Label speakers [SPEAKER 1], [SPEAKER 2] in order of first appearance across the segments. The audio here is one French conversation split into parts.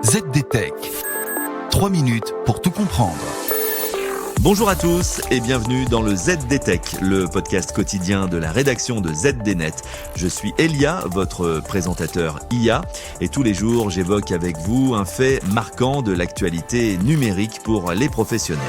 [SPEAKER 1] ZDTech. 3 minutes pour tout comprendre.
[SPEAKER 2] Bonjour à tous et bienvenue dans le ZDTech, le podcast quotidien de la rédaction de ZDNet. Je suis Elia, votre présentateur IA, et tous les jours j'évoque avec vous un fait marquant de l'actualité numérique pour les professionnels.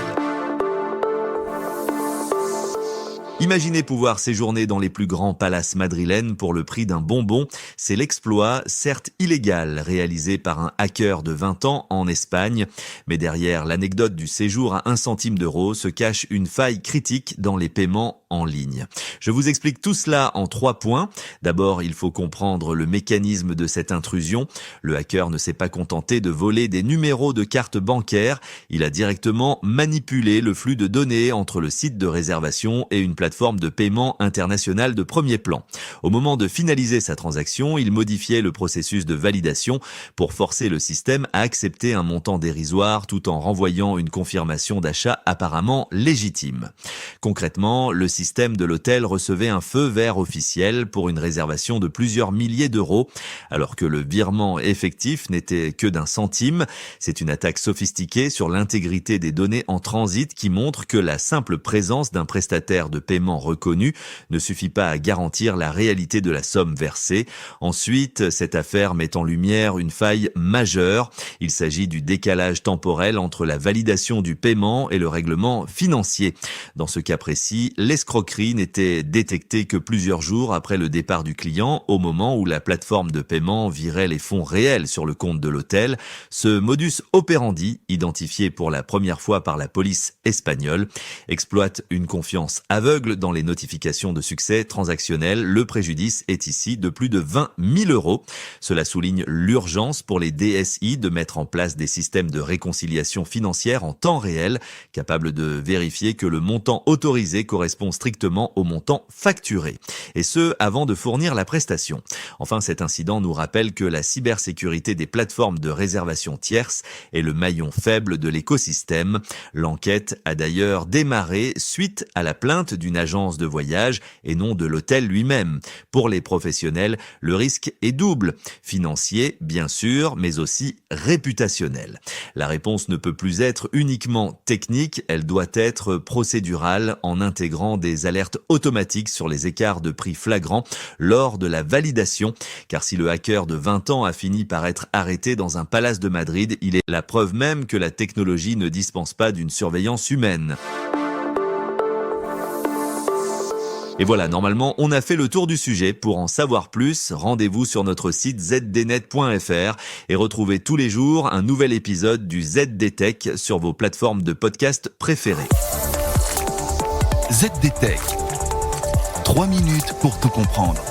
[SPEAKER 2] Imaginez pouvoir séjourner dans les plus grands palaces madrilènes pour le prix d'un bonbon. C'est l'exploit, certes illégal, réalisé par un hacker de 20 ans en Espagne. Mais derrière l'anecdote du séjour à 1 centime d'euro se cache une faille critique dans les paiements en ligne. Je vous explique tout cela en 3 points. D'abord, il faut comprendre le mécanisme de cette intrusion. Le hacker ne s'est pas contenté de voler des numéros de carte bancaire. Il a directement manipulé le flux de données entre le site de réservation et une plateforme de paiement internationale de premier plan. Au moment de finaliser sa transaction, il modifiait le processus de validation pour forcer le système à accepter un montant dérisoire tout en renvoyant une confirmation d'achat apparemment légitime. Concrètement, le système de l'hôtel recevait un feu vert officiel pour une réservation de plusieurs milliers d'euros, alors que le virement effectif n'était que d'1 centime. C'est une attaque sophistiquée sur l'intégrité des données en transit qui montre que la simple présence d'un prestataire de paiement reconnu ne suffit pas à garantir la réalité de la somme versée. Ensuite, cette affaire met en lumière une faille majeure. Il s'agit du décalage temporel entre la validation du paiement et le règlement financier. Dans ce cas précis, l'escroquerie n'était détectée que plusieurs jours après le départ du client, au moment où la plateforme de paiement virait les fonds réels sur le compte de l'hôtel. Ce modus operandi, identifié pour la première fois par la police espagnole, exploite une confiance aveugle dans les notifications de succès transactionnel. Le préjudice est ici de plus de 20 000 euros. Cela souligne l'urgence pour les DSI de mettre en place des systèmes de réconciliation financière en temps réel, capables de vérifier que le montant autorisé correspond strictement au montant facturé. Et ce, avant de fournir la prestation. Enfin, cet incident nous rappelle que la cybersécurité des plateformes de réservation tierces est le maillon faible de l'écosystème. L'enquête a d'ailleurs démarré suite à la plainte d'une agence de voyage et non de l'hôtel lui-même. Pour les professionnels, le risque est double. Financier, bien sûr, mais aussi réputationnel. La réponse ne peut plus être uniquement technique, elle doit être procédurale en intégrant des alertes automatiques sur les écarts de prix flagrants lors de la validation. Car si le hacker de 20 ans a fini par être arrêté dans un palace de Madrid, il est la preuve même que la technologie ne dispense pas d'une surveillance humaine. Et voilà, normalement, on a fait le tour du sujet. Pour en savoir plus, rendez-vous sur notre site zdnet.fr et retrouvez tous les jours un nouvel épisode du ZDTech sur vos plateformes de podcast préférées.
[SPEAKER 1] ZDTech. 3 minutes pour tout comprendre.